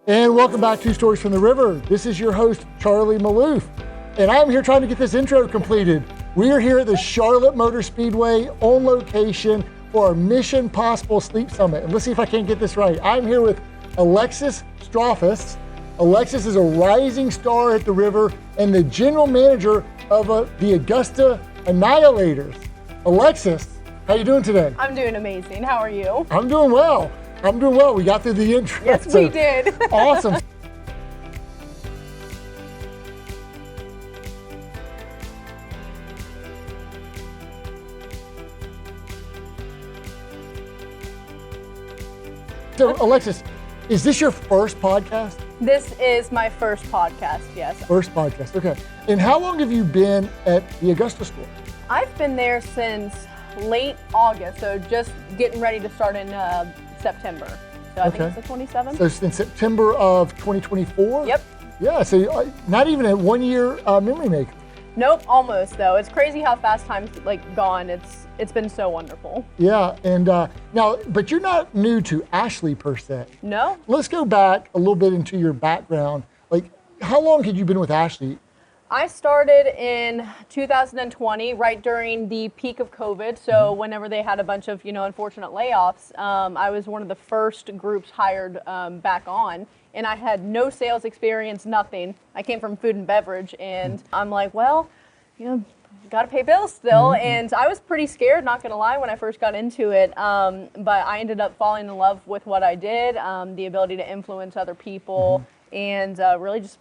And welcome back to Stories from the River. This is your host, Charlie Malouf. And I'm here trying to get this intro completed. We are here at the Charlotte Motor Speedway on location for our Mission Possible Sleep Summit. And let's see if I can't get this right. I'm here with Alexis Strafuss. Alexis is a rising star at the river and the general manager of the Augusta Annihilators. Alexis, how you doing today? I'm doing amazing. How are you? I'm doing well. We got through the intro. Yes, we did. Awesome. So, Alexis, is this your first podcast? This is my first podcast, yes. First podcast, okay. And how long have you been at the Augusta store? I've been there since late August, so just getting ready to start in September. So I think it's the 27th. So it's in September of 2024? Yep. Yeah, so not even a 1 year memory maker. Nope, almost though. It's crazy how fast time's gone. It's been so wonderful. Yeah, and now, but you're not new to Ashley per se. No. Let's go back a little bit into your background. Like, how long had you been with Ashley? I started in 2020, right during the peak of COVID. So whenever they had a bunch of, unfortunate layoffs, I was one of the first groups hired back on. And I had no sales experience, nothing. I came from food and beverage, and I'm like, well, got to pay bills still. And I was pretty scared, not going to lie, when I first got into it. But I ended up falling in love with what I did, the ability to influence other people, and really just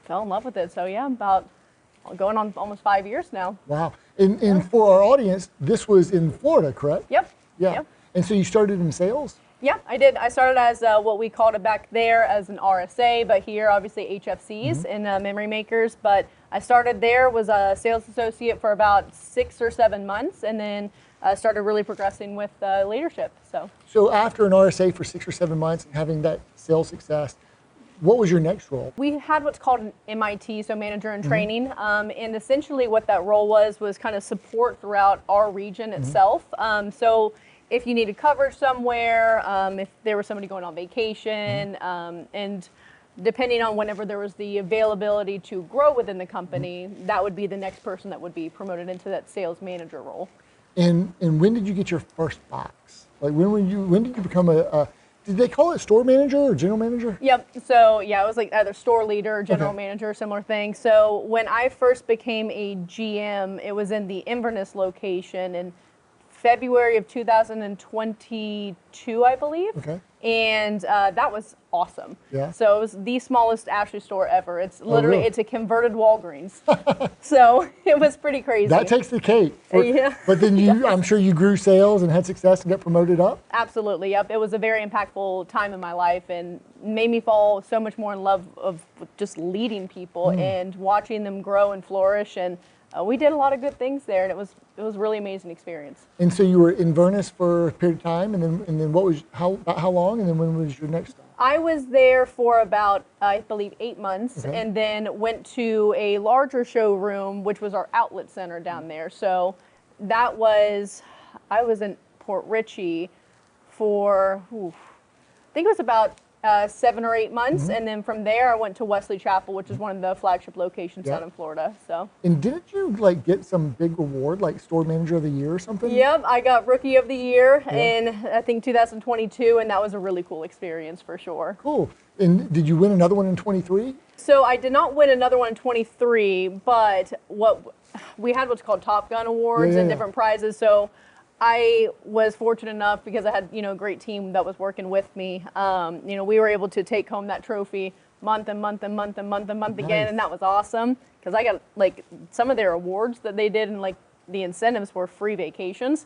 fell in love with it. So yeah, about going on almost 5 years now. Wow. And for our audience, this was in Florida, correct? Yep. Yeah. Yep. And so you started in sales? Yeah, I did. I started as what we called it back there as an RSA, but here obviously HFCs and memory makers. But I started there, was a sales associate for about 6 or 7 months, and then started really progressing with leadership. So after an RSA for 6 or 7 months and having that sales success, what was your next role? We had what's called an MIT, so manager in training, and essentially what that role was kind of support throughout our region itself. So if you needed coverage somewhere, if there was somebody going on vacation, and depending on whenever there was the availability to grow within the company, that would be the next person that would be promoted into that sales manager role. And when did you get your first box? Like when did you become did they call it store manager or general manager? Yep. So yeah, it was like either store leader, general manager, similar thing. So when I first became a GM, it was in the Inverness location in February of 2022, I believe. Okay. And that was awesome. Yeah. So it was the smallest Ashley store ever. It's literally, it's a converted Walgreens. So it was pretty crazy. That takes the cake. Yeah. But then I'm sure you grew sales and had success and got promoted up? Absolutely, yep. It was a very impactful time in my life and made me fall so much more in love of just leading people and watching them grow and flourish. And we did a lot of good things there, and it was a really amazing experience. And so you were in Inverness for a period of time, and then what was how long, and then when was your next stop? I was there for about, I believe, 8 months, and then went to a larger showroom, which was our outlet center down there. So I was in Port Richey for, I think it was about 7 or 8 months, and then from there I went to Wesley Chapel, which is one of the flagship locations down in Florida. So. And didn't you get some big award, like store manager of the year or something? Yep, I got rookie of the year in I think 2022, and that was a really cool experience for sure. Cool. And did you win another one in 23? So I did not win another one in 23, but we had what's called Top Gun awards and different prizes. So I was fortunate enough because I had, a great team that was working with me. We were able to take home that trophy month and month and month and month and month again, and that was awesome because I got some of their awards that they did, and the incentives were free vacations.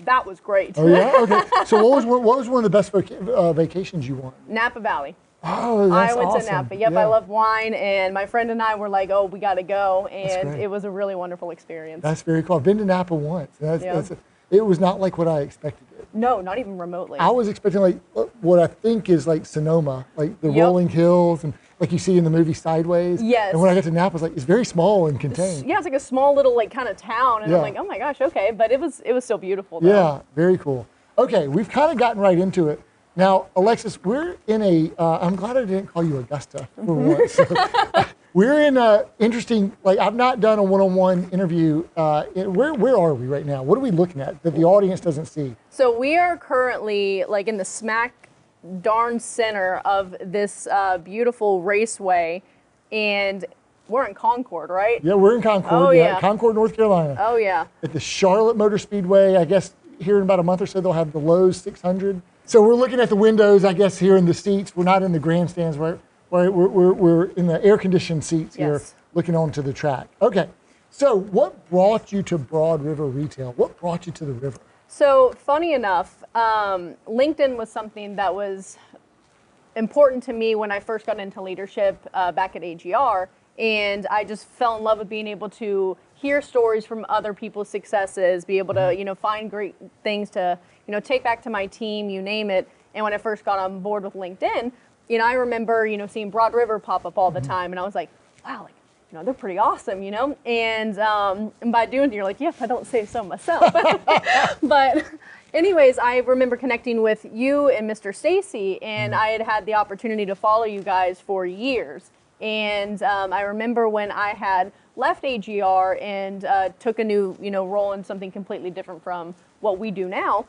That was great. Oh yeah, okay. So what was one of the best vacations you won? Napa Valley. Oh, that's I went awesome. to Napa. Yep, I love wine, and my friend and I were like, "Oh, we got to go," and it was a really wonderful experience. That's very cool. I've been to Napa once. It was not like what I expected it. No, not even remotely. I was expecting what I think is like Sonoma, like the rolling hills and like you see in the movie Sideways. Yes. And when I got to Napa, it's very small and contained. Yeah, it's like a small little kind of town, and I'm like, oh my gosh, okay, but it was still beautiful though. Yeah, very cool. Okay, we've kind of gotten right into it. Now, Alexis, we're in I'm glad I didn't call you Augusta for once. So, we're in a interesting, I've not done a one-on-one interview. Where are we right now? What are we looking at that the audience doesn't see? So we are currently in the smack darn center of this beautiful raceway, and we're in Concord, right? Yeah, we're in Concord. Oh, yeah. Concord, North Carolina. Oh, yeah. At the Charlotte Motor Speedway. I guess here in about a month or so, they'll have the Lowe's 600. So we're looking at the windows, I guess, here in the seats. We're not in the grandstands, right? We're in the air-conditioned seats here, Yes. looking onto the track. Okay, so what brought you to Broad River Retail? What brought you to the river? So funny enough, LinkedIn was something that was important to me when I first got into leadership back at AGR, and I just fell in love with being able to hear stories from other people's successes, be able to find great things to take back to my team, you name it. And when I first got on board with LinkedIn, I remember seeing Broad River pop up all the time, and I was like, wow, they're pretty awesome, And by doing it, you're like, yeah, I don't say so myself. But anyways, I remember connecting with you and Mr. Stacy, and I had the opportunity to follow you guys for years. And I remember when I had left AGR and took a new, role in something completely different from what we do now.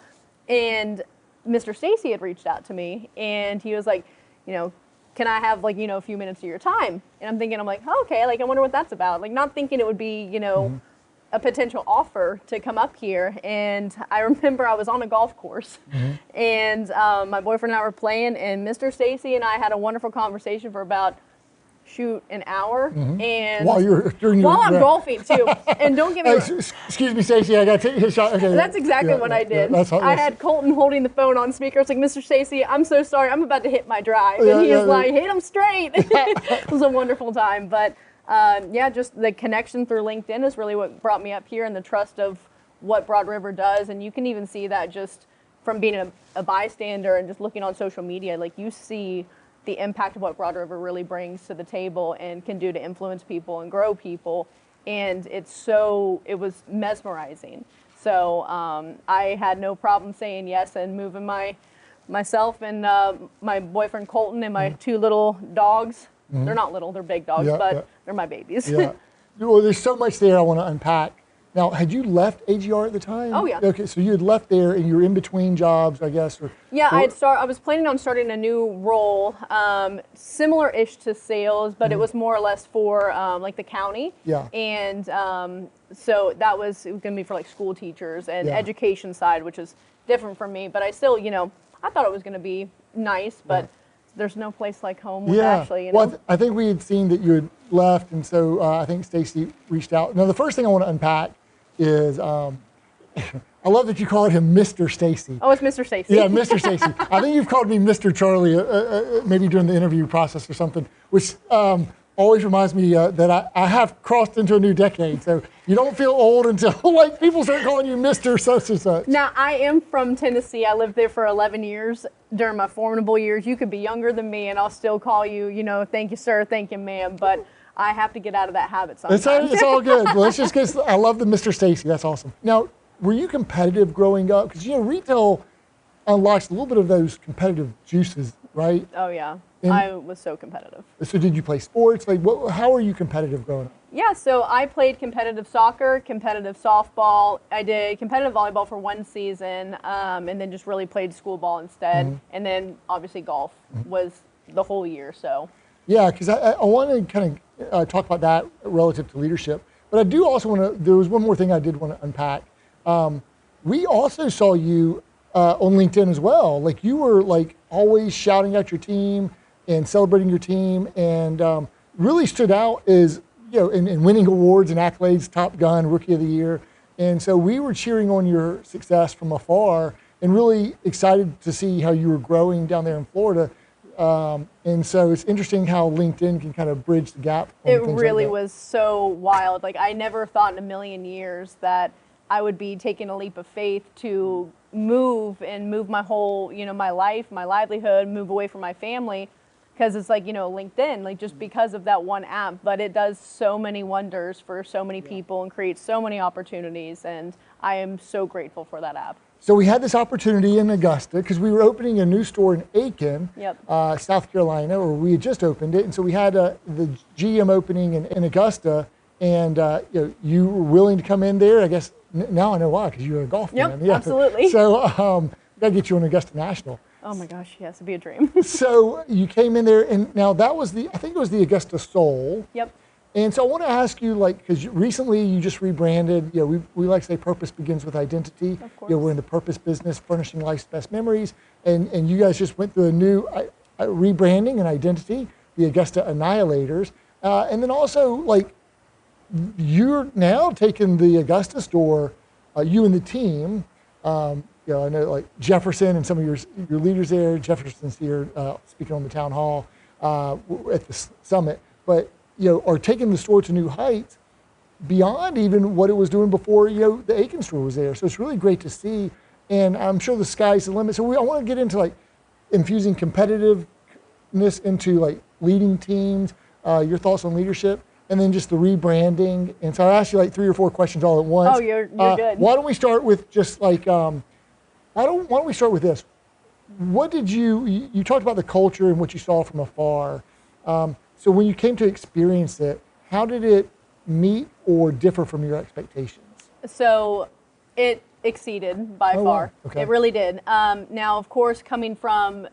And Mr. Stacy had reached out to me, and he was like, can I have a few minutes of your time? And I'm thinking, oh, okay, I wonder what that's about. Not thinking it would be, a potential offer to come up here. And I remember I was on a golf course, and my boyfriend and I were playing, and Mr. Stacy and I had a wonderful conversation for about an hour, and while I'm golfing too. And don't get me wrong. Excuse me, Stacey, I got to take his shot. Okay, that's exactly what I did. I had Colton holding the phone on speaker. I was like, Mr. Stacey, I'm so sorry, I'm about to hit my drive. And he was like, hit him straight. It was a wonderful time. But just the connection through LinkedIn is really what brought me up here, and the trust of what Broad River does. And you can even see that just from being a bystander and just looking on social media, you see the impact of what Broad River really brings to the table and can do to influence people and grow people. And it was mesmerizing. So I had no problem saying yes and moving myself and my boyfriend Colton and my two little dogs. They're not little, they're big dogs, but they're my babies. Yeah. Well, there's so much there I want to unpack. Now, had you left AGR at the time? Oh, yeah. Okay, so you had left there and you were in between jobs, I guess? I was planning on starting a new role, similar-ish to sales, but it was more or less for the county. Yeah. And so it was going to be for school teachers and education side, which is different from me. But I still, I thought it was going to be nice, but there's no place like home with Ashley. Well, I think we had seen that you had left, and so I think Stacy reached out. Now, the first thing I want to unpack is I love that you called him Mr. Stacy. Oh, it's Mr. Stacy. Yeah, Mr. Stacy. I think you've called me Mr. Charlie maybe during the interview process or something, which always reminds me that I have crossed into a new decade. So you don't feel old until people start calling you Mr. such and such. Now, I am from Tennessee. I lived there for 11 years. During my formidable years, you could be younger than me and I'll still call you, thank you, sir, thank you, ma'am. But I have to get out of that habit sometimes. It's all good. Let's just get, I love the Mr. Stacy. That's awesome. Now, were you competitive growing up? Because, retail unlocks a little bit of those competitive juices, right? Oh, yeah. I was so competitive. So did you play sports? How are you competitive growing up? Yeah, so I played competitive soccer, competitive softball. I did competitive volleyball for one season, and then just really played school ball instead. And then, obviously, golf was the whole year, so. Yeah, because I want to kind of talk about that relative to leadership. But I do also want to, there was one more thing I did want to unpack. We also saw you on LinkedIn as well. You were always shouting at your team and celebrating your team, and really stood out as, in winning awards and accolades, Top Gun, Rookie of the Year. And so we were cheering on your success from afar and really excited to see how you were growing down there in Florida. And so it's interesting how LinkedIn can kind of bridge the gap. It really was so wild. I never thought in a million years that I would be taking a leap of faith to move my whole, my life, my livelihood, move away from my family. Because it's LinkedIn, just because of that one app, but it does so many wonders for so many people and creates so many opportunities. And I am so grateful for that app. So we had this opportunity in Augusta because we were opening a new store in Aiken, South Carolina, or we had just opened it. And so we had the GM opening in Augusta, and you were willing to come in there. I guess now I know why, because you're a golf fan. Yeah, absolutely. So gotta get you on Augusta National. Oh my gosh, yes, it'd be a dream. So you came in there, and now that was I think it was the Augusta Soul. Yep. And so I want to ask you, because recently you just rebranded. We like to say purpose begins with identity. Of course. We're in the purpose business, furnishing life's best memories, and you guys just went through a new rebranding and identity, the Augusta Annihilators, and then also you're now taking the Augusta store, you and the team. I know Jefferson and some of your leaders there. Jefferson's here speaking on the town hall at the summit, but are taking the store to new heights beyond even what it was doing before, the Aiken store was there. So it's really great to see, and I'm sure the sky's the limit. So I want to get into infusing competitiveness into leading teams, your thoughts on leadership, and then just the rebranding. And so I asked you 3 or 4 questions all at once. Oh, you're good. Why don't we start with just why don't we start with this? What did you talked about the culture and what you saw from afar. So when you came to experience it, how did it meet or differ from your expectations? So it exceeded by far. Wow. Okay. It really did. Now, of course, coming from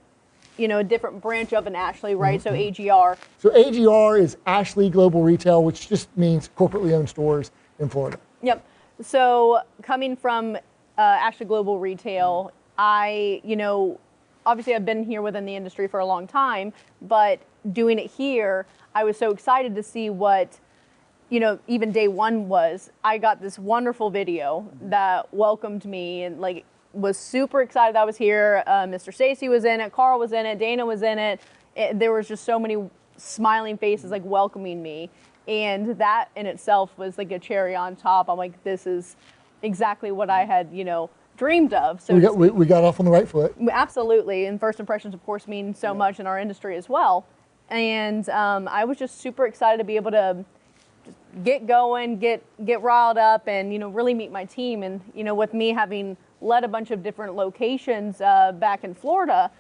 a different branch of an Ashley, right? So AGR. So AGR is Ashley Global Retail, which just means corporately owned stores in Florida. Yep. So coming from Ashley Global Retail, obviously I've been here within the industry for a long time, but doing it here, I was so excited to see what, even day one was. I got this wonderful video that welcomed me and was super excited that I was here. Mr. Stacy was in it, Carl was in it, Dana was in it. There was just so many smiling faces welcoming me. And that in itself was a cherry on top. I'm like, this is exactly what I had, dreamed of. So we got off on the right foot. Absolutely. And first impressions, of course, mean so much in our industry as well. And I was just super excited to be able to just get going, get riled up, and really meet my team. And with me having led a bunch of different locations back in Florida,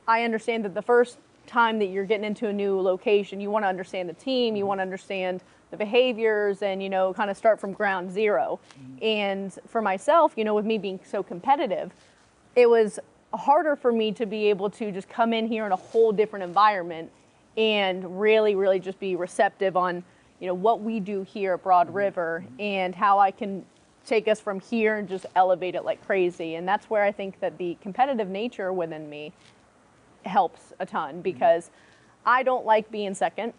I understand that the first time that you're getting into a new location, you want to understand the team, you want to understand the behaviors, and kind of start from ground zero. And for myself, with me being so competitive, it was harder for me to be able to just come in here in a whole different environment and really, really just be receptive on, what we do here at Broad River and how I can take us from here and just elevate it like crazy. And that's where I think that the competitive nature within me helps a ton, because I don't like being second.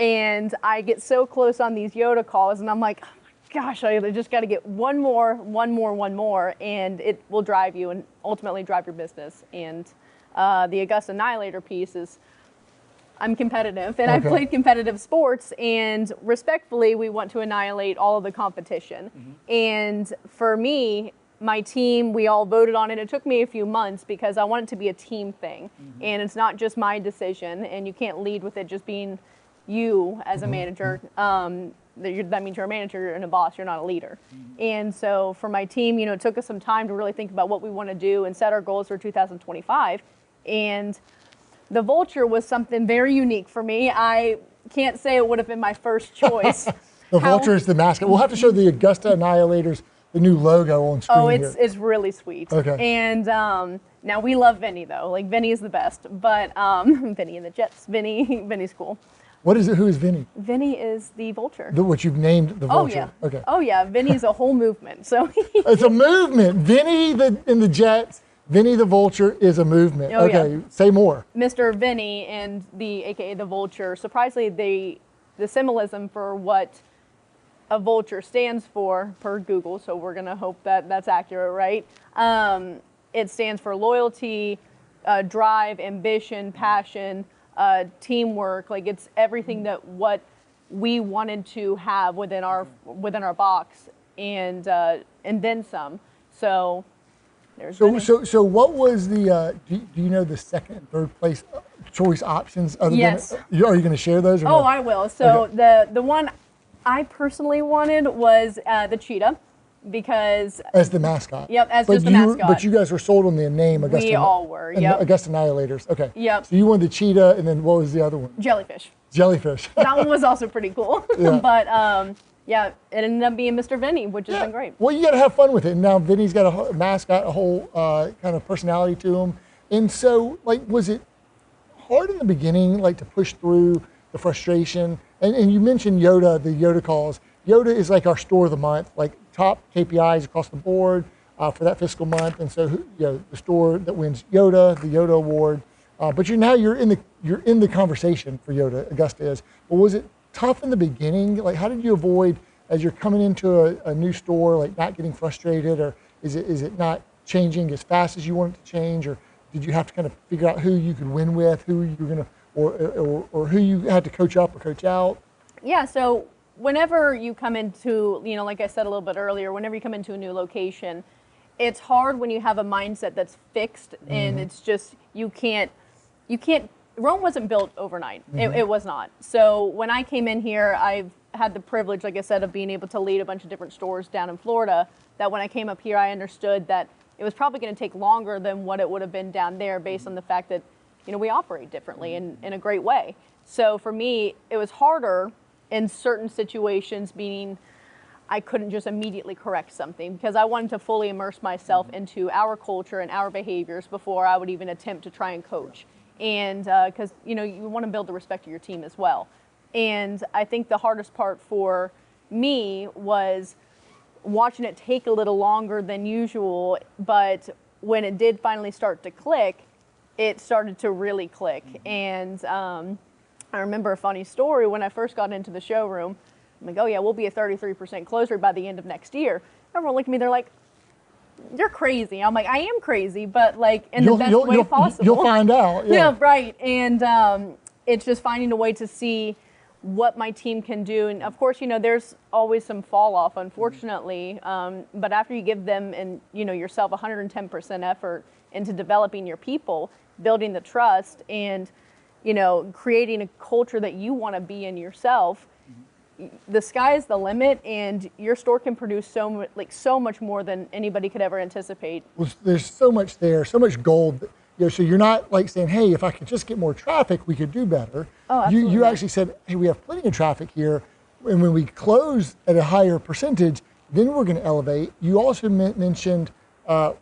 And I get so close on these Yoda calls, and I'm like, oh my gosh, I just got to get one more, and it will drive you and ultimately drive your business. And the Augusta Annihilator piece is, I'm competitive, and I've played competitive sports, and respectfully, we want to annihilate all of the competition. And for me, my team, we all voted on it. It took me a few months because I want it to be a team thing, and it's not just my decision, and you can't lead with it just being you as a manager. That means you're a manager and a boss, you're not a leader. And so for my team, it took us some time to really think about what we want to do and set our goals for 2025. And the vulture was something very unique for me. I can't say it would have been my first choice. The vulture is the mascot. We'll have to show the Augusta Annihilators, the new logo on screen. Oh, it's really sweet. Okay. And now we love Vinny though. Vinny is the best. But Vinny and the Jets. Vinny's cool. What is it? Who is Vinny? Vinny is the vulture. What you've named the vulture. Oh yeah. Okay. Oh yeah. Vinny's a whole movement. So it's a movement. Vinny in the Jets. Vinny the vulture is a movement. Oh, okay. Yeah. Say more. Mr. Vinny and the AKA the vulture. Surprisingly, the symbolism for what a vulture stands for per Google. So we're gonna hope that that's accurate, right? It stands for loyalty, drive, ambition, passion, teamwork. It's everything that what we wanted to have within our box, and then some. So there's so what was the do you know the second and third place choice options? Yes. Are you going to share those? Or no? no? I will. So okay. The one I personally wanted was the cheetah. because as the mascot. Yep, as just the mascot. But you guys were sold on the name Augusta. We all were. Yep. Augusta Annihilators. Okay. Yep. So you wanted the cheetah, and then what was the other one? Jellyfish. Jellyfish. That one was also pretty cool. Yeah. But yeah, it ended up being Mr. Vinny, which has been great. Well, you got to have fun with it. And now Vinny's got a mascot, a whole kind of personality to him. And so, like, was it hard in the beginning, like, to push through the frustration? And you mentioned Yoda, the Yoda calls. Yoda is like our store of the month, like top KPIs across the board for that fiscal month. And so, the store that wins Yoda, the Yoda Award. But you're in the conversation for Yoda. Augusta is. But was it tough in the beginning? Like, how did you avoid, as you're coming into a new store, like not getting frustrated, or is it not changing as fast as you want it to change, or did you have to kind of figure out who you could win with, who you were gonna, or who you had to coach up or coach out? Yeah. So whenever you come into, like I said a little bit earlier, whenever you come into a new location, it's hard when you have a mindset that's fixed, and it's just you can't. Rome wasn't built overnight. It was not. So when I came in here, I've had the privilege, like I said, of being able to lead a bunch of different stores down in Florida, that when I came up here, I understood that it was probably going to take longer than what it would have been down there based on the fact that, we operate differently in a great way. So for me, it was harder in certain situations, meaning I couldn't just immediately correct something because I wanted to fully immerse myself into our culture and our behaviors before I would even attempt to try and coach. And because, you want to build the respect of your team as well. And I think the hardest part for me was watching it take a little longer than usual, but when it did finally start to click, it started to really click. And I remember a funny story when I first got into the showroom. I'm like, oh yeah, we'll be a 33% close rate by the end of next year. Everyone looked at me, they're like, you're crazy. I'm like, I am crazy, but like in the best way possible. You'll find out. Yeah, right. And it's just finding a way to see what my team can do. And of course, there's always some fall off, unfortunately. But after you give them and yourself 110% effort into developing your people, building the trust, and creating a culture that you want to be in yourself, the sky is the limit, and your store can produce so much more than anybody could ever anticipate. Well, there's so much there, so much gold. So you're not like saying, hey, if I could just get more traffic, we could do better. Oh, absolutely. You actually said, hey, we have plenty of traffic here, and when we close at a higher percentage, then we're going to elevate. You also mentioned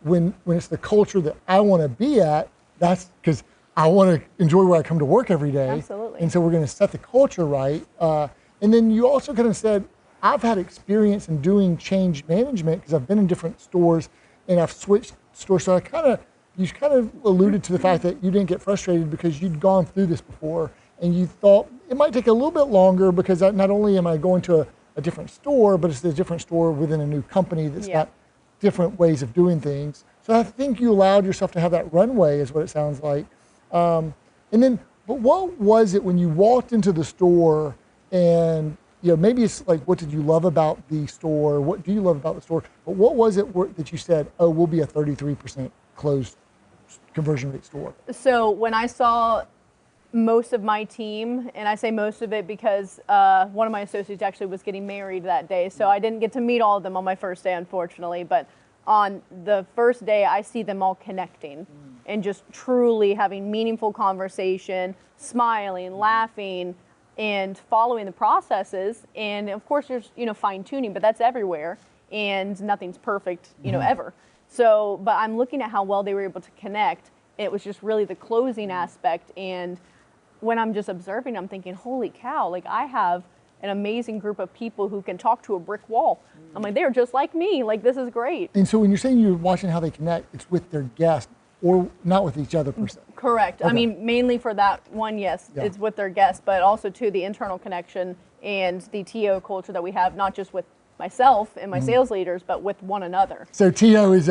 when it's the culture that I want to be at, that's because I want to enjoy where I come to work every day. Absolutely. And so we're going to set the culture right. And then you also kind of said, I've had experience in doing change management because I've been in different stores and I've switched stores. So you kind of alluded to the fact that you didn't get frustrated because you'd gone through this before and you thought it might take a little bit longer because not only am I going to a different store, but it's a different store within a new company that's got different ways of doing things. So I think you allowed yourself to have that runway is what it sounds like. But what was it when you walked into the store? And maybe it's like, what did you love about the store? What do you love about the store? But what was it that you said, oh, we'll be a 33% closed conversion rate store? So when I saw most of my team, and I say most of it because one of my associates actually was getting married that day, so I didn't get to meet all of them on my first day, unfortunately. But on the first day, I see them all connecting and just truly having meaningful conversation, smiling, laughing, and following the processes. And of course there's fine tuning, but that's everywhere, and nothing's perfect ever. So but I'm looking at how well they were able to connect. It was just really the closing aspect, and when I'm just observing, I'm thinking, holy cow, like I have an amazing group of people who can talk to a brick wall. I'm like, they're just like me, like this is great. And so when you're saying you're watching how they connect, it's with their guests or not with each other per se? Correct. Okay. I mean, mainly for that one, yes, it's with their guests, but also to the internal connection and the TO culture that we have, not just with myself and my sales leaders, but with one another. So TO is,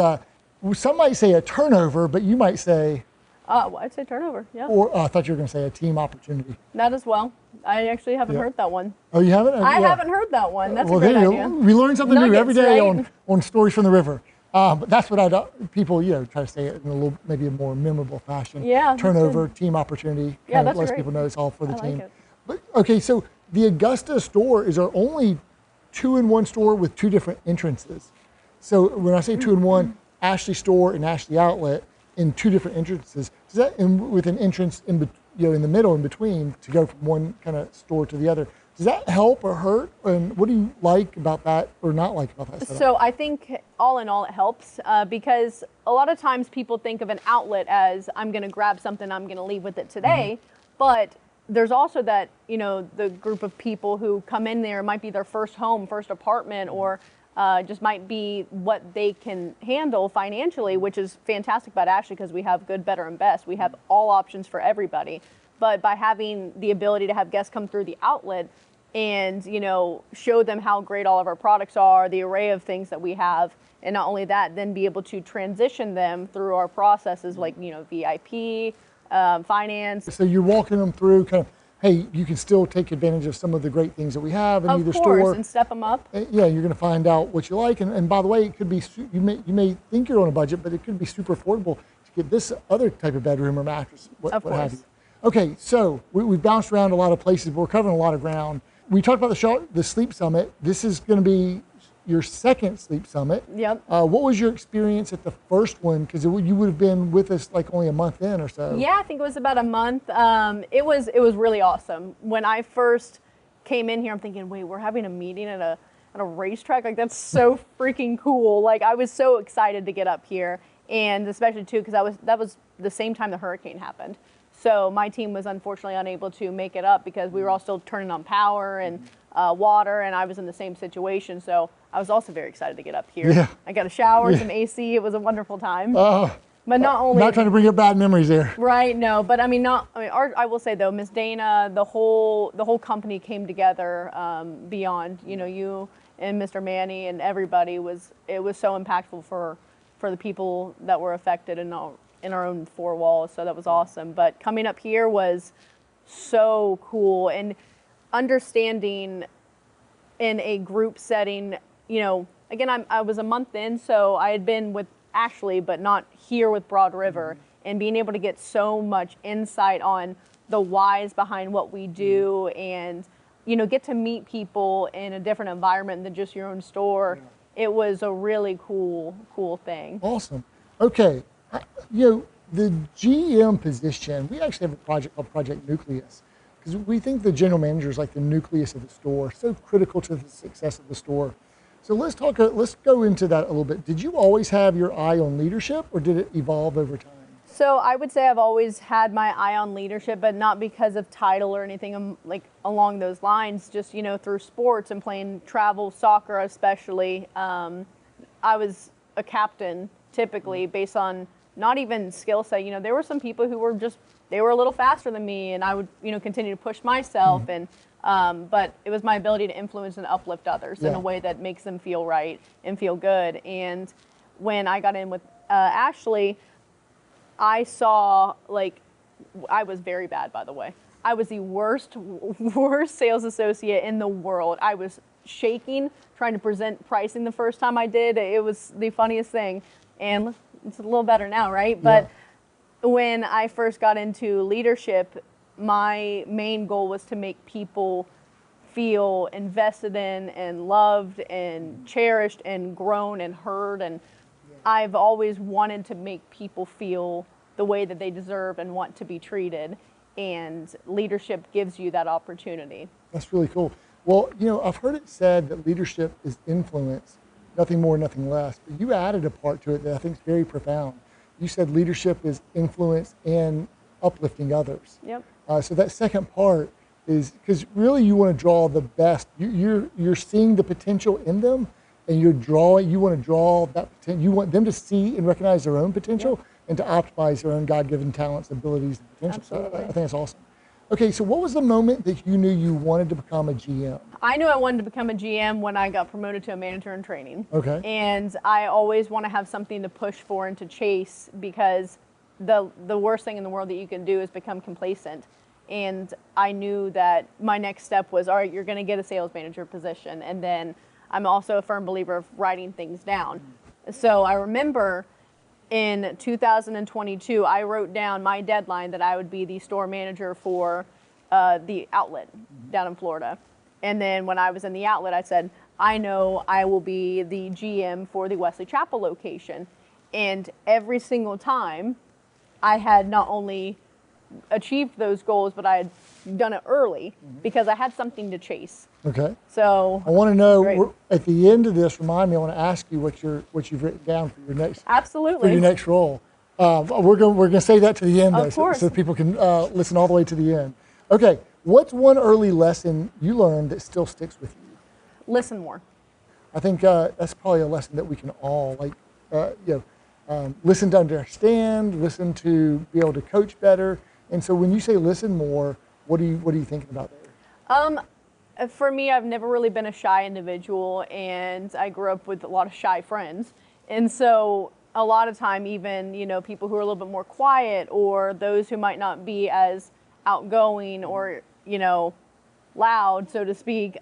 some might say a turnover, but you might say... well, I'd say turnover, yeah. Or I thought you were going to say a team opportunity. That as well. I actually haven't heard that one. Oh, you haven't? I haven't heard that one. That's a great idea. We learn something new every day, right? on Stories from the River. But that's what people, try to say it in a little, maybe a more memorable fashion. Yeah. Turnover, team opportunity. Yeah, that's lets great. people know it's all for the team. Like it. But okay, so the Augusta store is our only 2-in-1 store with 2 different entrances. So when I say 2-in-1, Ashley Store and Ashley Outlet in 2 different entrances, does that, with an entrance in in the middle in between to go from one kind of store to the other, does that help or hurt? And what do you like about that or not like about that setup? So I think all in all it helps because a lot of times people think of an outlet as I'm going to grab something, I'm going to leave with it today, but there's also that, the group of people who come in there, might be their first home, first apartment, or just might be what they can handle financially, which is fantastic about Ashley because we have good, better, and best. We have all options for everybody. But by having the ability to have guests come through the outlet and, show them how great all of our products are, the array of things that we have, and not only that, then be able to transition them through our processes like, VIP, finance. So you're walking them through kind of, hey, you can still take advantage of some of the great things that we have in either Of course, store. and step them up. Yeah, you're going to find out what you like. And by the way, it could be, you may think you're on a budget, but it could be super affordable to get this other type of bedroom or mattress, what have you. Okay, so we've bounced around a lot of places, but we're covering a lot of ground. We talked about the Sleep Summit. This is going to be your second Sleep Summit. Yep. What was your experience at the first one? Because you would have been with us like only a month in or so. Yeah, I think it was about a month. It was really awesome. When I first came in here, I'm thinking, wait, we're having a meeting at a racetrack? Like, that's so freaking cool. Like, I was so excited to get up here, and especially too because that was the same time the hurricane happened. So my team was unfortunately unable to make it up because we were all still turning on power and water, and I was in the same situation. So I was also very excited to get up here. Yeah. I got a shower, some AC. It was a wonderful time. But not only not trying to bring up bad memories there. Right. No. But I will say though, Miss Dana, the whole company came together beyond you and Mr. Manny and everybody. It was so impactful for the people that were affected in our own 4 walls. So that was awesome. But coming up here was so cool, and understanding in a group setting, again, I was a month in, so I had been with Ashley, but not here with Broad River, and being able to get so much insight on the whys behind what we do and, get to meet people in a different environment than just your own store. Yeah. It was a really cool thing. Awesome. Okay. The GM position, we actually have a project called Project Nucleus, because we think the general manager is like the nucleus of the store, so critical to the success of the store. So let's go into that a little bit. Did you always have your eye on leadership, or did it evolve over time? So I would say I've always had my eye on leadership, but not because of title or anything like along those lines. Just through sports and playing travel soccer, especially. I was a captain typically based on not even skill set. There were some people who were they were a little faster than me, and I would continue to push myself and. But it was my ability to influence and uplift others in a way that makes them feel right and feel good. And when I got in with Ashley, I saw, I was very bad, by the way. I was the worst sales associate in the world. I was shaking trying to present pricing the first time I did. It was the funniest thing. And it's a little better now, right? But when I first got into leadership, my main goal was to make people feel invested in and loved and cherished and grown and heard. And I've always wanted to make people feel the way that they deserve and want to be treated. And leadership gives you that opportunity. That's really cool. Well, I've heard it said that leadership is influence, nothing more, nothing less. But you added a part to it that I think is very profound. You said leadership is influence and uplifting others. Yep. So that second part is because really you want to draw the best. You're seeing the potential in them, and you want to draw that potential. You want them to see and recognize their own potential and to optimize their own God-given talents, abilities, and potential. So I think that's awesome. Okay, so what was the moment that you knew you wanted to become a GM? I knew I wanted to become a GM when I got promoted to a manager in training. Okay. And I always want to have something to push for and to chase, because the worst thing in the world that you can do is become complacent. And I knew that my next step was, all right, you're going to get a sales manager position. And then I'm also a firm believer of writing things down. So I remember in 2022, I wrote down my deadline that I would be the store manager for the outlet down in Florida. And then when I was in the outlet, I said, I know I will be the GM for the Wesley Chapel location. And every single time I had not only achieved those goals, but I had done it early because I had something to chase. Okay. So I want to know at the end of this. Remind me. I want to ask you what you've written down for your next absolutely for your next role. We're going to save that to the end though, of course. so people can listen all the way to the end. Okay. What's one early lesson you learned that still sticks with you? Listen more. I think that's probably a lesson that we can all listen to understand, listen to be able to coach better. And so when you say listen more, what are you thinking about there? For me, I've never really been a shy individual, and I grew up with a lot of shy friends. And so a lot of time, even, people who are a little bit more quiet or those who might not be as outgoing or, loud, so to speak,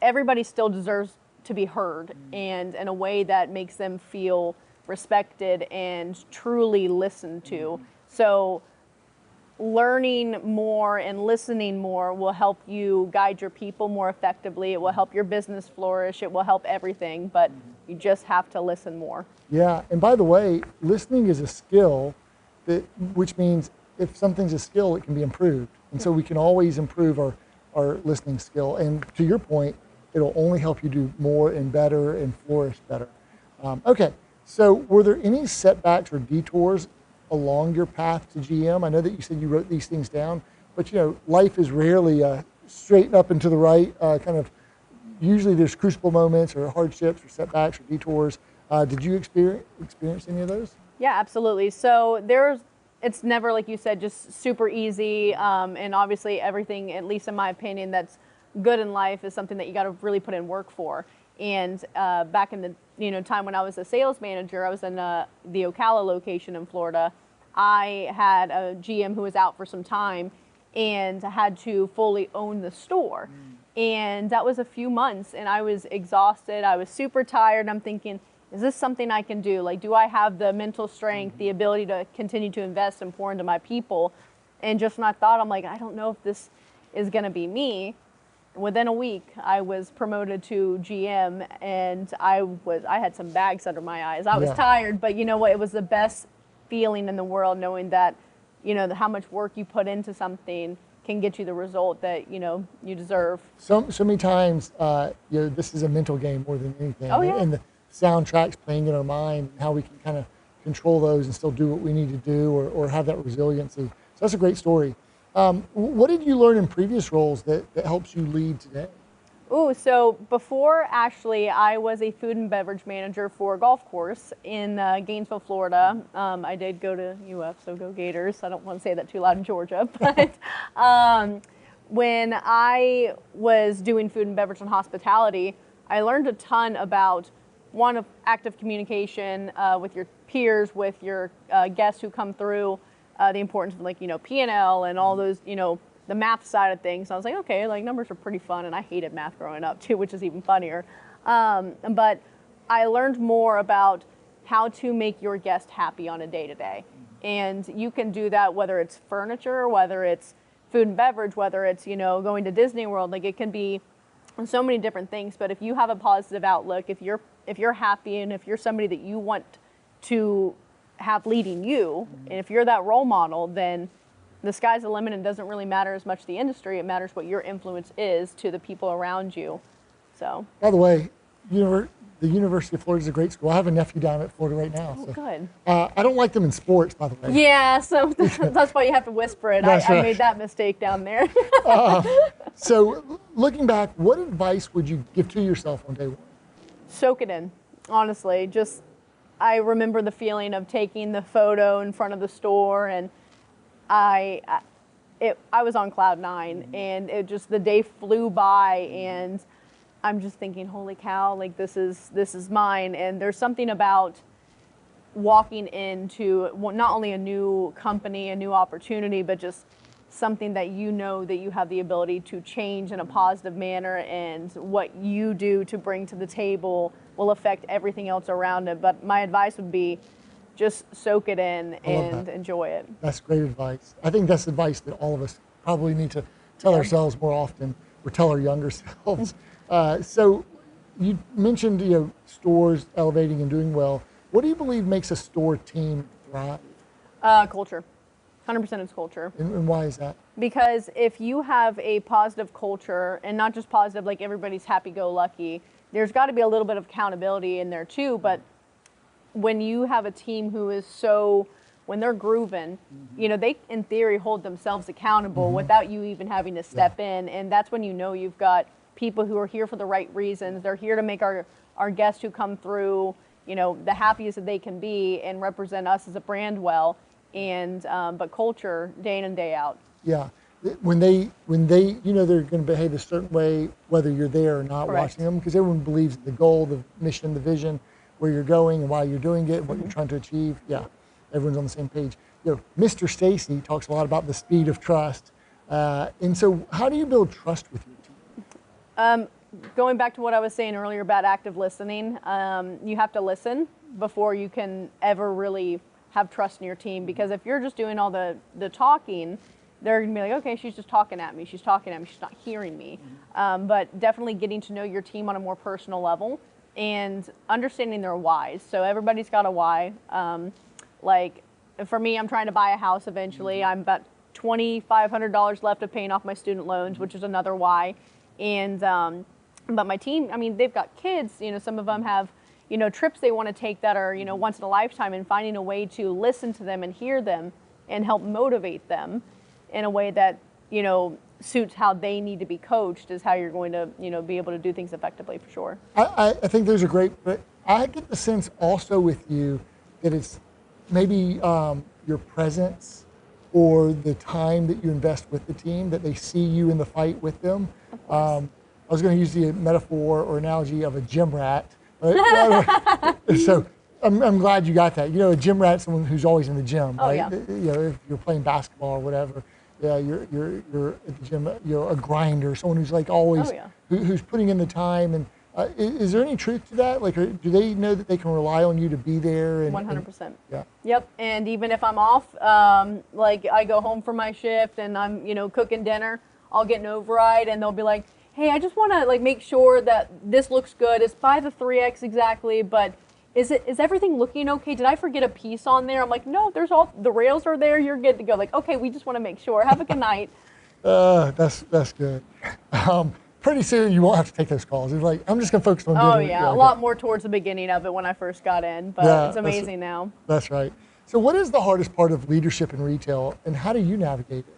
everybody still deserves to be heard and in a way that makes them feel respected and truly listened to. So learning more and listening more will help you guide your people more effectively. It will help your business flourish. It will help everything, but you just have to listen more. Yeah, and by the way, listening is a skill, which means if something's a skill, it can be improved. And so we can always improve our listening skill. And to your point, it'll only help you do more and better and flourish better. Okay, so were there any setbacks or detours along your path to GM? I know that you said you wrote these things down, but life is rarely straight up and to the right. Usually there's crucible moments or hardships or setbacks or detours. Did you experience any of those? Yeah, absolutely. So it's never, like you said, just super easy. And obviously everything, at least in my opinion, that's good in life is something that you got to really put in work for. And back in the time when I was a sales manager, I was in the Ocala location in Florida. I had a GM who was out for some time and had to fully own the store. And that was a few months, and I was exhausted. I was super tired. And I'm thinking, is this something I can do? Like, do I have the mental strength, the ability to continue to invest and pour into my people? And just when I thought, I'm like, I don't know if this is going to be me. Within a week, I was promoted to GM, and I had some bags under my eyes. I was tired, but you know what? It was the best feeling in the world, knowing that, how much work you put into something can get you the result that you deserve. So many times, this is a mental game more than anything. Oh, yeah. And the soundtracks playing in our mind, how we can kind of control those and still do what we need to do, or have that resiliency. So that's a great story. What did you learn in previous roles that helps you lead today? So before Ashley, I was a food and beverage manager for a golf course in Gainesville, Florida. I did go to UF, so go Gators. I don't want to say that too loud in Georgia. But when I was doing food and beverage and hospitality, I learned a ton about, one, active communication with your peers, with your guests who come through, the importance of P&L and all those, the math side of things. I was like, okay, numbers are pretty fun, and I hated math growing up too, which is even funnier. But I learned more about how to make your guest happy on a day-to-day. And you can do that whether it's furniture, whether it's food and beverage, whether it's, going to Disney World. Like, it can be so many different things. But if you have a positive outlook, if you're happy, and if you're somebody that you want to have leading you, and if you're that role model, then the sky's the limit, and it doesn't really matter as much the industry. It matters what your influence is to the people around you. So, by the way, the University of Florida is a great school. I have a nephew down at Florida right now. Oh, so. Good. I don't like them in sports, by the way. Yeah, so that's why you have to whisper it. I made that mistake down there. So looking back, what advice would you give to yourself on day one? Soak it in, honestly. I remember the feeling of taking the photo in front of the store, and I was on cloud nine, and the day flew by, and I'm just thinking, holy cow, this is mine. And there's something about walking into not only a new company, a new opportunity, but just something that that you have the ability to change in a positive manner, and what you do to bring to the table will affect everything else around it. But my advice would be, just soak it in and enjoy it. That's great advice. I think that's advice that all of us probably need to tell ourselves more often, or tell our younger selves. So you mentioned stores elevating and doing well. What do you believe makes a store team thrive? Culture. 100% it's culture. And why is that? Because if you have a positive culture, and not just positive, like everybody's happy-go-lucky, there's got to be a little bit of accountability in there too. But when you have a team who is when they're grooving, they in theory hold themselves accountable without you even having to step in. And that's when you've got people who are here for the right reasons. They're here to make our guests who come through, the happiest that they can be and represent us as a brand well. And but culture, day in and day out. Yeah, when they they're going to behave a certain way, whether you're there or not. Correct. Watching them, because everyone believes in the goal, the mission, the vision, where you're going and why you're doing it, what you're trying to achieve. Yeah, everyone's on the same page. Mr. Stacy talks a lot about the speed of trust, and so how do you build trust with your team? Going back to what I was saying earlier about active listening, you have to listen before you can ever really have trust in your team, because if you're just doing all the talking, they're gonna be like, okay, she's just talking at me, she's not hearing me. But definitely getting to know your team on a more personal level and understanding their whys. So everybody's got a why. Like for me, I'm trying to buy a house eventually. I'm about $2,500 left of paying off my student loans, which is another why. And but my team, they've got kids, some of them have trips they want to take that are, once in a lifetime, and finding a way to listen to them and hear them and help motivate them in a way that, suits how they need to be coached is how you're going to, be able to do things effectively, for sure. I think those are great, but I get the sense also with you that it's maybe your presence or the time that you invest with the team, that they see you in the fight with them. I was going to use the metaphor or analogy of a gym rat. Right? So I'm glad you got that. A gym rat's someone who's always in the gym, right? Yeah. If you're playing basketball or whatever, you're at the gym. A grinder, someone who's like always, who's putting in the time. And is there any truth to that? Like, do they know that they can rely on you to be there? 100%. Yeah. Yep. And even if I'm off, like I go home from my shift and I'm cooking dinner, I'll get an override and they'll be like, hey, I just want to make sure that this looks good. It's by the 3X exactly, but is everything looking okay? Did I forget a piece on there? I'm like, no, the rails are there. You're good to go. Like, okay, we just want to make sure. Have a good night. That's good. Pretty soon you won't have to take those calls. It's like, I'm just going to focus on dinner. Oh yeah, a lot more towards the beginning of it when I first got in, but it's amazing now. That's right. So what is the hardest part of leadership in retail, and how do you navigate it?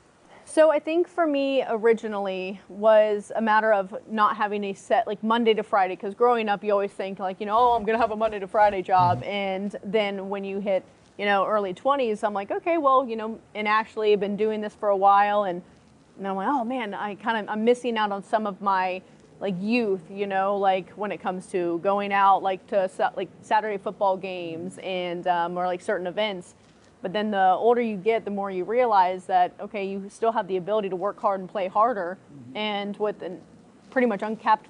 So I think for me originally was a matter of not having a set Monday to Friday, because growing up you always think I'm going to have a Monday to Friday job. And then when you hit, early 20s, I'm like, okay, well, and actually I've been doing this for a while, and I'm like, oh man, I'm missing out on some of my youth, when it comes to going out to Saturday football games and or certain events. But then the older you get, the more you realize that, okay, you still have the ability to work hard and play harder. And with a pretty much uncapped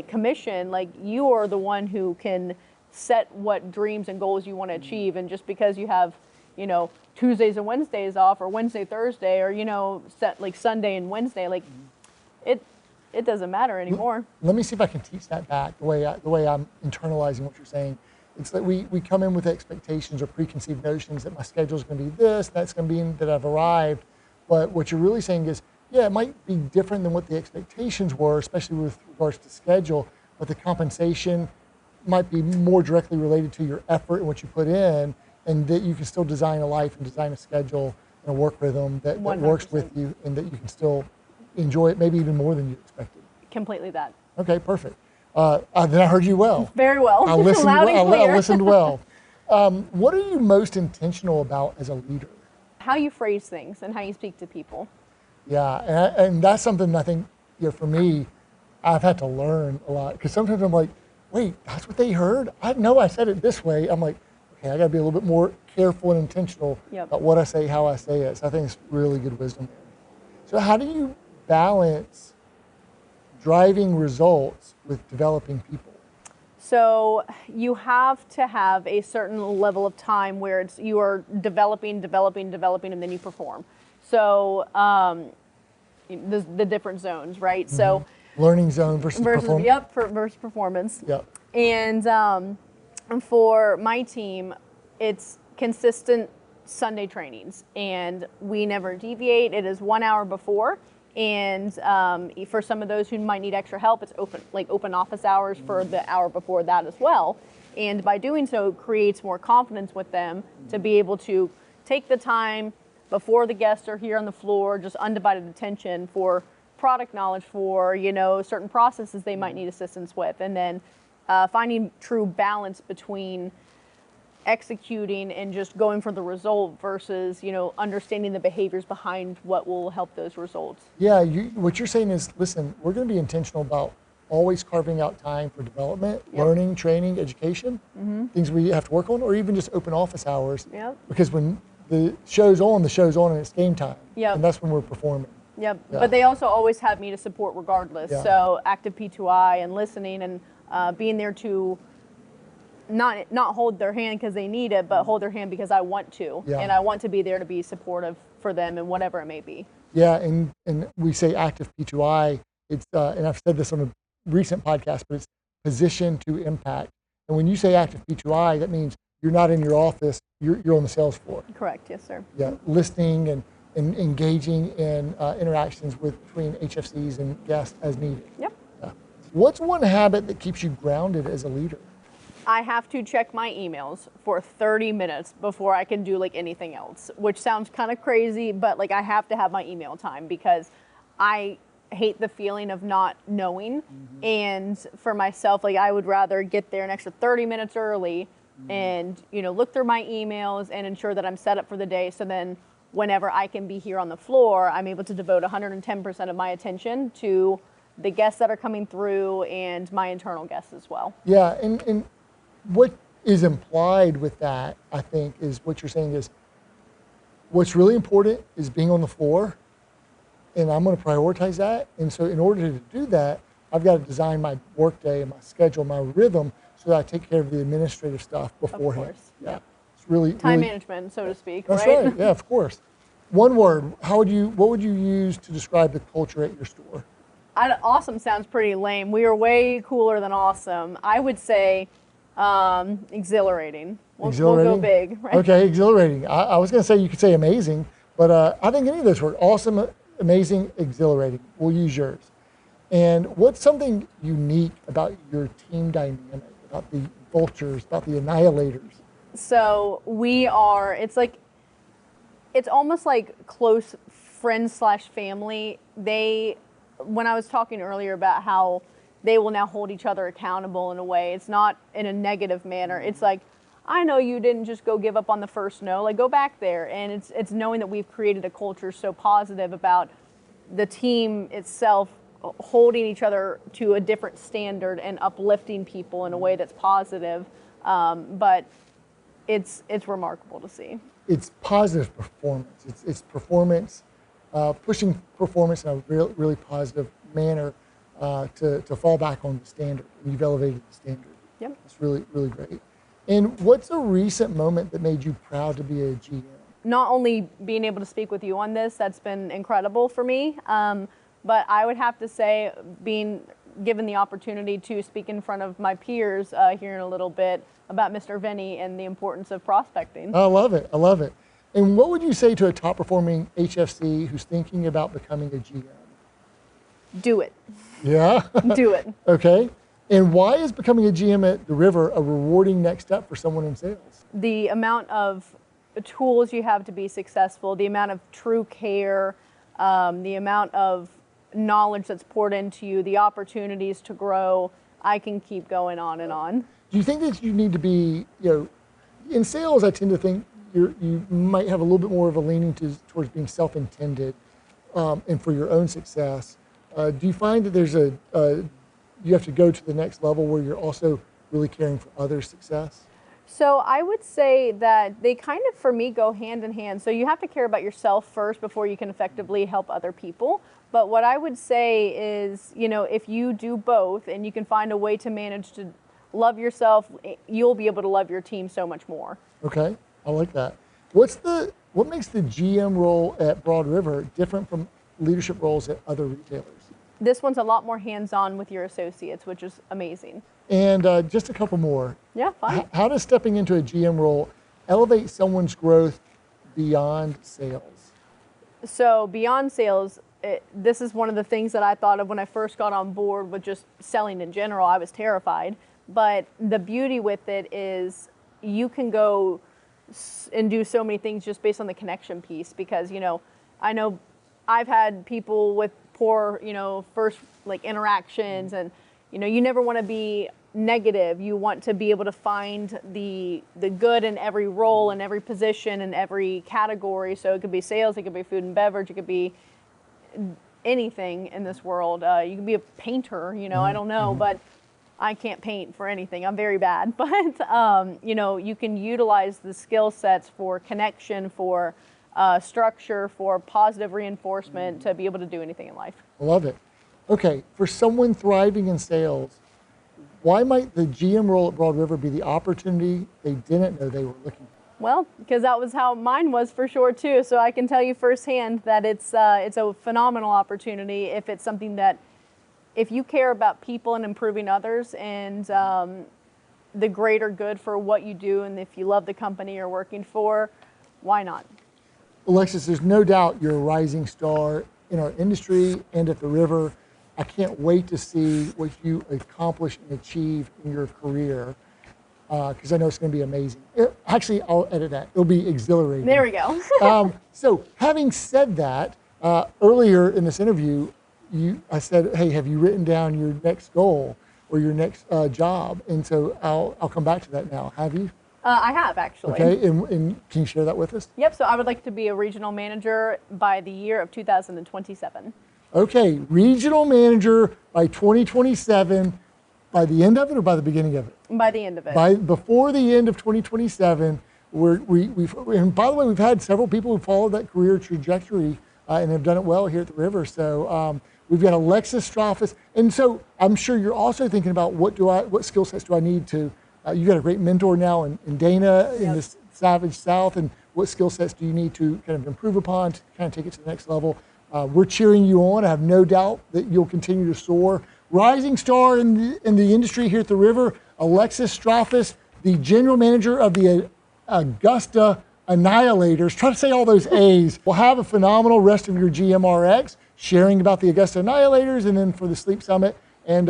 commission, you are the one who can set what dreams and goals you want to achieve. And just because you have, Tuesdays and Wednesdays off, or Wednesday, Thursday, or, set Sunday and Wednesday, it doesn't matter anymore. Let me see if I can teach that back the way I'm internalizing what you're saying. It's like we come in with expectations or preconceived notions that my schedule is going to be this, that's going to be that I've arrived. But what you're really saying is, yeah, it might be different than what the expectations were, especially with regards to schedule, but the compensation might be more directly related to your effort and what you put in, and that you can still design a life and design a schedule and a work rhythm that works with you, and that you can still enjoy it maybe even more than you expected. Completely that. Okay, perfect. Then I heard you well. Very well. I listened, Loud and clear. I listened well. What are you most intentional about as a leader? How you phrase things and how you speak to people. Yeah, and that's something I think, for me, I've had to learn a lot. Because sometimes I'm like, wait, that's what they heard? I know I said it this way. I'm like, okay, I got to be a little bit more careful and intentional about what I say, how I say it. So I think it's really good wisdom. So how do you balance driving results with developing people? So you have to have a certain level of time where you are developing, and then you perform. So the different zones, right? Mm-hmm. So Learning zone versus performance. Yep, versus performance. Yep. And for my team, it's consistent Sunday trainings, and we never deviate. It is 1 hour before, and for some of those who might need extra help, it's open office hours for the hour before that as well. And by doing so, it creates more confidence with them to be able to take the time before the guests are here on the floor, just undivided attention for product knowledge, for certain processes they might need assistance with, and then finding true balance between executing and just going for the result versus understanding the behaviors behind what will help those results. Yeah, what you're saying is, listen, we're going to be intentional about always carving out time for development, learning, training, education, things we have to work on, or even just open office hours. Yep. Because when the show's on, and it's game time. Yep. And that's when we're performing. Yep. Yeah. But they also always have me to support regardless. Yeah. So active P2I and listening and being there to not hold their hand because they need it, but hold their hand because I want to. Yeah. And I want to be there to be supportive for them and whatever it may be. Yeah, and we say active P2I, it's, and I've said this on a recent podcast, but it's position to impact. And when you say active P2I, that means you're not in your office, you're on the sales floor. Correct, yes, sir. Yeah, listening and engaging in interactions between HFCs and guests as needed. Yep. Yeah. What's one habit that keeps you grounded as a leader? I have to check my emails for 30 minutes before I can do anything else, which sounds kind of crazy, but I have to have my email time because I hate the feeling of not knowing. And for myself, I would rather get there an extra 30 minutes early and look through my emails and ensure that I'm set up for the day, so then whenever I can be here on the floor, I'm able to devote 110% of my attention to the guests that are coming through and my internal guests as well. Yeah, and what is implied with that, I think, is what you're saying is what's really important is being on the floor, and I'm going to prioritize that. And so in order to do that, I've got to design my workday and my schedule, my rhythm, so that I take care of the administrative stuff beforehand. Of course. Yeah, it's really Time really, management, so to speak, That's right? right. Yeah, of course. One word. What would you use to describe the culture at your store? Awesome sounds pretty lame. We are way cooler than awesome. I would say exhilarating. We'll go big, right? Okay, exhilarating. I was going to say you could say amazing, but I think any of those work. Awesome, amazing, exhilarating. We'll use yours. And what's something unique about your team dynamic, about the vultures, about the annihilators? So it's almost like close friends / family. When I was talking earlier about how they will now hold each other accountable in a way, it's not in a negative manner. It's I know you didn't just go give up on the first no, go back there. And it's knowing that we've created a culture so positive about the team itself holding each other to a different standard and uplifting people in a way that's positive. But it's remarkable to see. It's positive performance. It's performance, pushing performance in a really positive manner to fall back on the standard. You've elevated the standard. Yep. It's really, really great. And what's a recent moment that made you proud to be a GM? Not only being able to speak with you on this, that's been incredible for me, but I would have to say being given the opportunity to speak in front of my peers here in a little bit about Mr. Vinny and the importance of prospecting. I love it. I love it. And what would you say to a top performing HFC who's thinking about becoming a GM? Do it. Yeah? Do it. Okay. And why is becoming a GM at the River a rewarding next step for someone in sales? The amount of tools you have to be successful, the amount of true care, the amount of knowledge that's poured into you, the opportunities to grow, I can keep going on and on. Do you think that you need to be, in sales, I tend to think you might have a little bit more of a leaning towards being self-intended and for your own success. Do you find that there's you have to go to the next level where you're also really caring for others' success? So I would say that they kind of, for me, go hand in hand. So you have to care about yourself first before you can effectively help other people. But what I would say is, if you do both and you can find a way to manage to love yourself, you'll be able to love your team so much more. Okay, I like that. What makes the GM role at Broad River different from leadership roles at other retailers? This one's a lot more hands-on with your associates, which is amazing. And just a couple more. Yeah, fine. How does stepping into a GM role elevate someone's growth beyond sales? So beyond sales, this is one of the things that I thought of when I first got on board with just selling in general. I was terrified. But the beauty with it is you can go and do so many things just based on the connection piece, because, I know I've had people with poor, first like interactions, and, you never want to be negative. You want to be able to find the good in every role, in every position, in every category. So it could be sales, it could be food and beverage, it could be anything in this world. You can be a painter, I don't know, but I can't paint for anything. I'm very bad. But, you can utilize the skill sets for connection, for structure, for positive reinforcement to be able to do anything in life. I love it. Okay, for someone thriving in sales, why might the GM role at Broad River be the opportunity they didn't know they were looking for? Well, because that was how mine was for sure too. So I can tell you firsthand that it's a phenomenal opportunity if it's something that, if you care about people and improving others and the greater good for what you do, and if you love the company you're working for, why not? Alexis, there's no doubt you're a rising star in our industry and at the river. I can't wait to see what you accomplish and achieve in your career, because I know it's going to be amazing. Actually, I'll edit that. It'll be exhilarating. There we go. So having said that, earlier in this interview, I said, hey, have you written down your next goal or your next job? And so I'll come back to that now. Have you? I have, actually. Okay, and can you share that with us? Yep, so I would like to be a regional manager by the year of 2027. Okay, regional manager by 2027, by the end of it or by the beginning of it? By the end of it. Before the end of 2027, and by the way, we've had several people who followed that career trajectory and have done it well here at the river. So we've got Alexis Strafuss, and so I'm sure you're also thinking about what skill sets do I need to. You've got a great mentor now in Dana in the Savage South, and what skill sets do you need to kind of improve upon to kind of take it to the next level? We're cheering you on. I have no doubt that you'll continue to soar. Rising star in the industry here at the river, Alexis Strafuss, the general manager of the Augusta Annihilators. Try to say all those A's. We'll have a phenomenal rest of your GMRX, sharing about the Augusta Annihilators, and then for the Sleep Summit. And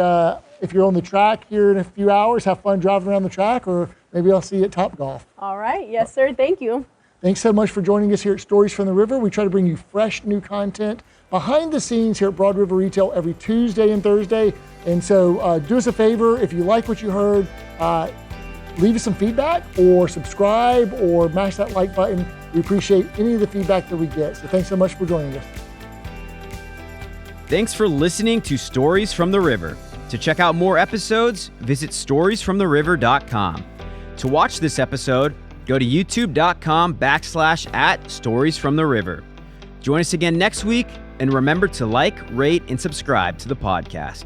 if you're on the track here in a few hours, have fun driving around the track, or maybe I'll see you at Topgolf. All right. Yes, sir. Thank you. Thanks so much for joining us here at Stories from the River. We try to bring you fresh new content behind the scenes here at Broad River Retail every Tuesday and Thursday. And so do us a favor, if you like what you heard, leave us some feedback or subscribe or mash that like button. We appreciate any of the feedback that we get. So thanks so much for joining us. Thanks for listening to Stories from the River. To check out more episodes, visit storiesfromtheriver.com. To watch this episode, go to youtube.com/@storiesfromtheriver. Join us again next week, and remember to like, rate, and subscribe to the podcast.